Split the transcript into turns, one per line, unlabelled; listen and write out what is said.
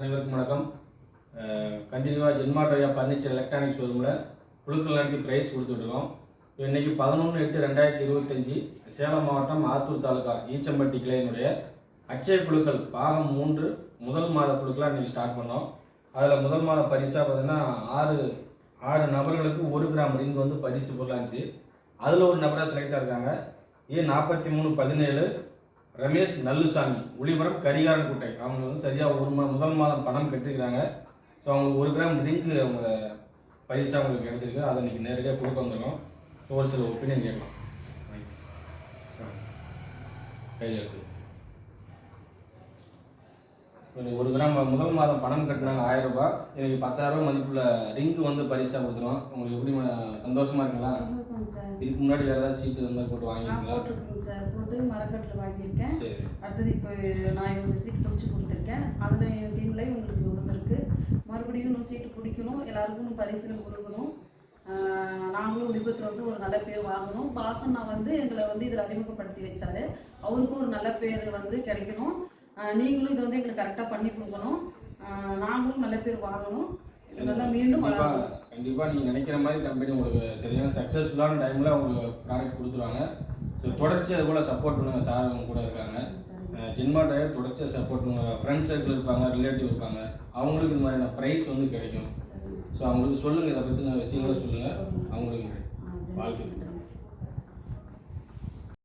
அனைவருக்கும் வணக்கம். கண்டினியூவாக ஜென்மாட்டோயா பர்னிச்சர் எலக்ட்ரானிக் ஷோரூமில் குழுக்கள் நடத்தி ப்ரைஸ் கொடுத்துட்ருக்கோம். இன்றைக்கி 11/8/2025 சேலம் மாவட்டம் ஆத்தூர் தாலுகா ஈச்சம்பட்டி கிளையினுடைய அட்சய குழுக்கள் பாகம் 3 முதல் மாத குழுக்களாக இன்றைக்கி ஸ்டார்ட் பண்ணோம். அதில் முதல் மாத பரிசாக பார்த்தீங்கன்னா 6 நபர்களுக்கு 1 கிராம் ரிங் வந்து பரிசு பொருளாச்சு. அதில் ஒரு நபராக செலக்டாக இருக்காங்க. A4317 ரமேஷ் நல்லுசாமி, ஒளிபுரம் கரிகாரன் குட்டை. அவங்க வந்து சரியாக முதல் மாதம் பணம் கட்டிருக்கிறாங்க. ஸோ அவங்களுக்கு 1 கிராம் ரிங்கு அவங்க பரிசாக அவங்களுக்கு கிடைச்சிருக்கு. அதை இன்றைக்கி நேரடியாக கொடுக்க வந்துடும். ஒரு சில ஒப்பீனியன் கேட்கலாம். கையில் இருக்குது 1 கிராம் முதல் மாதம் பணம் கட்டினாங்க 1000 ரூபாய். எனக்கு 10,000 மதிப்புள்ள ரிங்கு வந்து பரிசாக கொடுத்துருவோம். உங்களுக்கு எப்படி சந்தோஷமா இருக்குங்களா? இதுக்கு முன்னாடி வேறு ஏதாவது சீட்டு இந்த மாதிரி போட்டு வாங்கியிருக்கீங்களா?
போட்டுருக்கேன் சார், போட்டு மரக்கட்டில் வாங்கியிருக்கேன். அடுத்தது இப்போ நான் இந்த சீட்டு பிடிச்சி கொடுத்துருக்கேன். அதில் என் டீமில் உங்களுக்கு விழுந்திருக்கு. மறுபடியும் இன்னும் சீட்டு பிடிக்கணும், எல்லாருக்கும் பரிசுகள் கொடுக்கணும். நாங்களும் விருப்பத்தில் வந்து ஒரு நல்ல பேர் வாங்கணும். பாசன்னா வந்து எங்களை வந்து இதில் அறிமுகப்படுத்தி வச்சாரு. அவருக்கும் ஒரு நல்ல பேர் வந்து கிடைக்கணும். நீங்களும் இதை வந்து எங்களுக்கு கரெக்டாக பண்ணி கொடுக்கணும். நாங்களும் நல்ல பேர் வாங்கணும். இதெல்லாம் மீண்டும் வளரணும்.
கண்டிப்பாக நீங்கள் நினைக்கிற மாதிரி கம்பெனி உங்களுக்கு சரியான சக்ஸஸ்ஃபுல்லான டைமில் உங்களுக்கு ப்ராடக்ட் கொடுத்துருவாங்க. ஸோ தொடர்ச்சி அது போல் சப்போர்ட் பண்ணுங்கள். சார் அவங்க கூட இருக்காங்க. ஜென்மாட்டோயா தொடர்ச்சியாக சப்போர்ட் பண்ணுவாங்க. ஃப்ரெண்ட்ஸ் சர்க்கிள் இருப்பாங்க, ரிலேட்டிவ் இருப்பாங்க. அவங்களுக்கு இந்த மாதிரியான ப்ரைஸ் வந்து கிடைக்கும். ஸோ அவங்களுக்கு சொல்லுங்கள், இதை பற்றின விஷயங்களை சொல்லுங்கள். அவங்களுக்கு வாழ்த்துக்கள்.